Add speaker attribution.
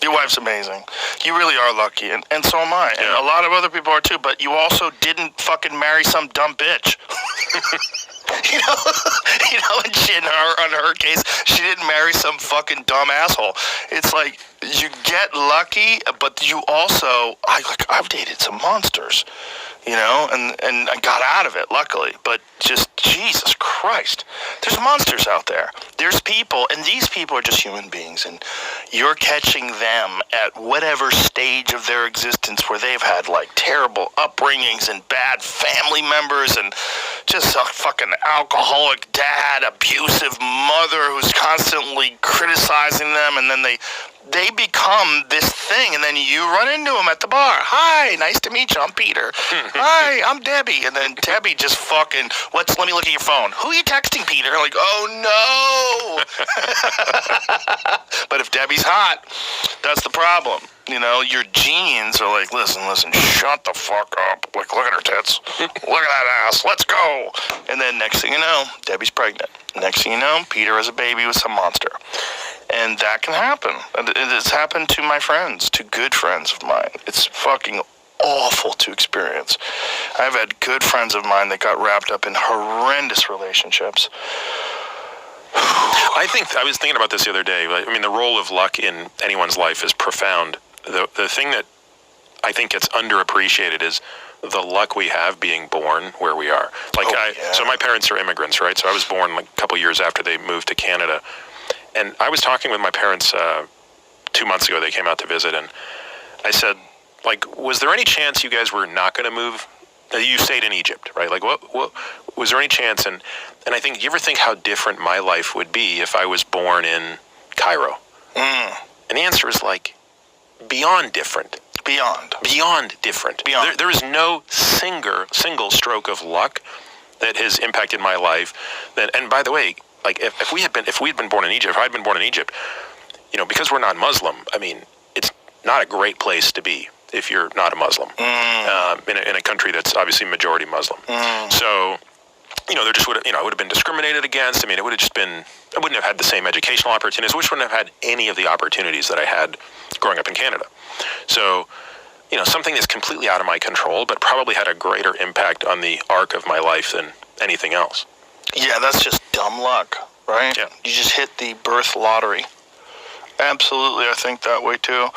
Speaker 1: Your wife's amazing. You really are lucky, and so am I. And a lot of other people are too, but you also didn't fucking marry some dumb bitch. You know, in her case, she didn't marry some fucking dumb asshole. It's like, you get lucky, but you also, I've dated some monsters, you know, and I got out of it, luckily. But just, Jesus Christ, there's monsters out there. There's people, and these people are just human beings, and you're catching them at whatever stage of their existence where they've had, like, terrible upbringings and bad family members and just a fucking alcoholic dad, abusive mother who's constantly criticizing them, and then they become this thing, and then you run into them at the bar. Hi, nice to meet you. I'm Peter. Hi, I'm Debbie. And then Debbie just fucking, let me look at your phone. Who are you texting, Peter? I'm like, oh no. But if Debbie's hot, that's the problem. You know, your genes are like, listen, shut the fuck up. Like, look at her tits. Look at that ass. Let's go. And then next thing you know, Debbie's pregnant. Next thing you know, Peter has a baby with some monster. And that can happen. It's happened to my friends, to good friends of mine. It's fucking awful to experience. I've had good friends of mine that got wrapped up in horrendous relationships.
Speaker 2: I was thinking about this the other day. I mean, the role of luck in anyone's life is profound. The thing that I think gets underappreciated is the luck we have being born where we are. So my parents are immigrants, right? So I was born like a couple years after they moved to Canada. And I was talking with my parents 2 months ago. They came out to visit, and I said, like, was there any chance you guys were not going to move? You stayed in Egypt, right? Like, what was there any chance? And I think, you ever think how different my life would be if I was born in Cairo? And the answer is, like, beyond different. Beyond different. There is no single stroke of luck that has impacted my life. And by the way, like, if we'd been born in Egypt, if I'd been born in Egypt, you know, because we're not Muslim, I mean, it's not a great place to be if you're not a Muslim in a country that's obviously majority Muslim. So, you know, there just I would have been discriminated against. I mean, it would have just been, I wouldn't have had the same educational opportunities, which wouldn't have had any of the opportunities that I had growing up in Canada. So, you know, something that's completely out of my control, but probably had a greater impact on the arc of my life than anything else.
Speaker 1: Yeah, that's just dumb luck, right?
Speaker 2: Yeah.
Speaker 1: You just hit the birth lottery. Absolutely, I think that way too.